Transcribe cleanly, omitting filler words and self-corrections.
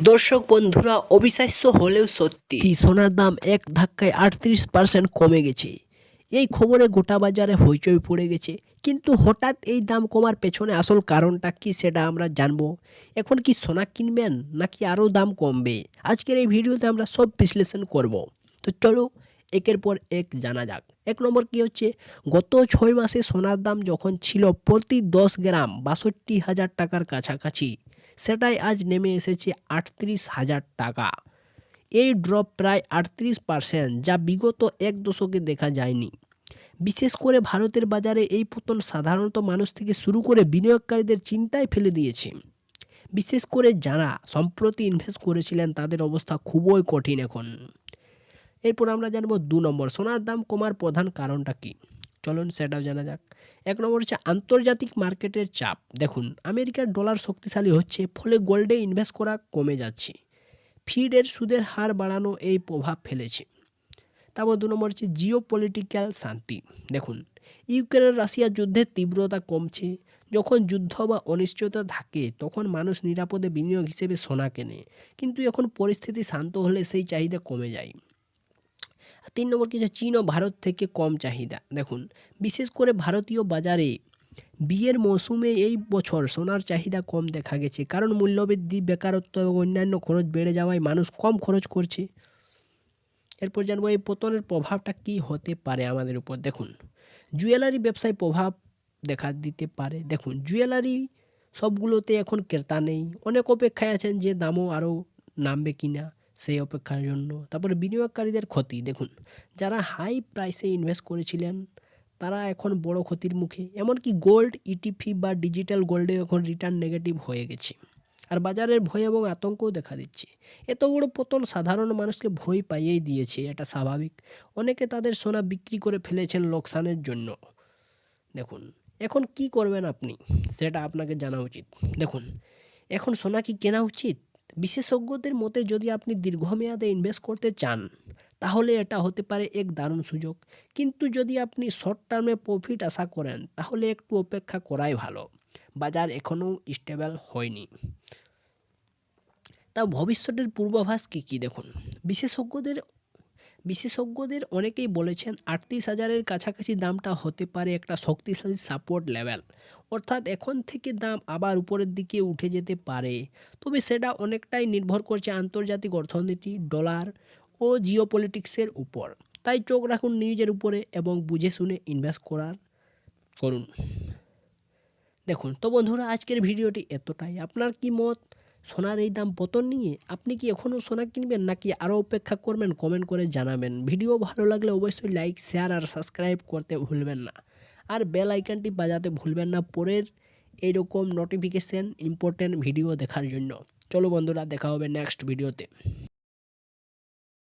দর্শক বন্ধুরা, অবিশ্বাস্য হলেও সত্যি সোনার দাম এক ধাক্কায় 38% কমে গেছে। এই খবরে গোটা বাজারে হইচই পড়ে গেছে। কিন্তু হঠাৎ এই দাম কমার পেছনে আসল কারণটা কি সেটা আমরা জানবো। এখন কি সোনা কিনবেন নাকি আরও দাম কমবে, আজকের এই ভিডিওতে আমরা সব বিশ্লেষণ করব। তো চলো একের পর এক জানা যাক। এক নম্বর কি হচ্ছে, গত 6 মাসে সোনার দাম যখন ছিল প্রতি 10 গ্রাম 62,000 টাকার কাছাকাছি, সেটাই আজ নেমে এসেছে 38,000 টাকা। এই ড্রপ প্রায় 38%, যা বিগত এক দশকে দেখা যায়নি। বিশেষ করে ভারতের বাজারে এই পতন সাধারণত মানুষ থেকে শুরু করে বিনিয়োগকারীদের চিন্তায় ফেলে দিয়েছে। বিশেষ করে যারা সম্প্রতি ইনভেস্ট করেছিলেন তাদের অবস্থা খুবই কঠিন এখন। এরপর আমরা জানবো 2 নম্বর, সোনার দাম কমার প্রধান কারণটা কি। চলুন সেটাও জানা যাক। 1 নম্বর হচ্ছে আন্তর্জাতিক মার্কেটের চাপ। দেখুন, আমেরিকার ডলার শক্তিশালী হচ্ছে, ফলে গোল্ডে ইনভেস্ট করা কমে যাচ্ছে। ফিডের সুদের হার বাড়ানো এই প্রভাব ফেলেছে। তারপর 2 নম্বর হচ্ছে জিও পলিটিক্যাল শান্তি। দেখুন, ইউক্রেন রাশিয়া যুদ্ধের তীব্রতা কমছে। যখন যুদ্ধ বা অনিশ্চয়তা থাকে তখন মানুষ নিরাপদে বিনিয়োগ হিসেবে সোনা কেনে, কিন্তু এখন পরিস্থিতি শান্ত হলে সেই চাহিদা কমে যায়। 3 নম্বর কিছু, চীন ও ভারত থেকে কম চাহিদা। দেখুন, বিশেষ করে ভারতীয় বাজারে বিয়ের মৌসুমে এই বছর সোনার চাহিদা কম দেখা গেছে, কারণ মূল্যবৃদ্ধি, বেকারত্ব এবং অন্যান্য খরচ বেড়ে যাওয়ায় মানুষ কম খরচ করছে। এরপর জানবো এই পতনের প্রভাবটা কি হতে পারে আমাদের উপর। দেখুন, জুয়েলারি ব্যবসায় প্রভাব দেখা দিতে পারে। দেখুন, জুয়েলারি সবগুলোতে এখন ক্রেতা নেই, অনেক অপেক্ষায় আছেন যে দামও আরও নামবে কিনা সেই অপেক্ষার জন্য। তারপরে বিনিয়োগকারীদের ক্ষতি। দেখুন, যারা হাই প্রাইসে ইনভেস্ট করেছিলেন তারা এখন বড় ক্ষতির মুখে। এমনকি গোল্ড ইটিপি বা ডিজিটাল গোল্ডে এখন রিটার্ন নেগেটিভ হয়ে গেছে। আর বাজারের ভয় এবং আতঙ্কও দেখা দিচ্ছে। এত বড় পতন সাধারণ মানুষকে ভয় পাইয়েই দিয়েছে, এটা স্বাভাবিক। অনেকে তাদের সোনা বিক্রি করে ফেলেছেন লোকসানের জন্য। দেখুন, এখন কি করবেন আপনি, সেটা আপনাকে জানা উচিত। দেখুন, এখন সোনা কি কেনা উচিত? বিশেষজ্ঞদের মতে যদি আপনি দীর্ঘমেয়াদে ইনভেস্ট করতে চান তাহলে এটা হতে পারে এক দারুণ সুযোগ। কিন্তু যদি আপনি শর্ট টার্মে প্রফিট আশা করেন তাহলে একটু অপেক্ষা করাই ভালো। বাজার এখনও স্টেবল হয়নি। তা ভবিষ্যতের পূর্বাভাস কী দেখুন, বিশেষজ্ঞদের অনেকেই বলেছেন 38,000-এর কাছাকাছি দামটা হতে পারে একটা শক্তিশালী সাপোর্ট লেভেল। অর্থাৎ এখন থেকে দাম আবার উপরের দিকে উঠে যেতে পারে। তবে সেটা অনেকটাই নির্ভর করছে আন্তর্জাতিক অর্থনীতি, ডলার ও জিওপলিটিক্সের উপর। তাই চোখ রাখুন নিউজের উপরে এবং বুঝে শুনে ইনভেস্ট করুন। দেখুন তো বন্ধুরা, আজকের ভিডিওটি এতটাই। আপনার কি মত সোনার এই দাম পতন নিয়ে? আপনি কি এখনও সোনা কিনবেন নাকি আরও অপেক্ষা করবেন? কমেন্ট করে জানাবেন। ভিডিও ভালো লাগলে অবশ্যই লাইক, শেয়ার আর সাবস্ক্রাইব করতে ভুলবেন না। আর বেল আইকনটি বাজাতে ভুলবেন না পরের এইরকম নোটিফিকেশান ইম্পর্টেন্ট ভিডিও দেখার জন্য। চলো বন্ধুরা, দেখা হবে নেক্সট ভিডিওতে।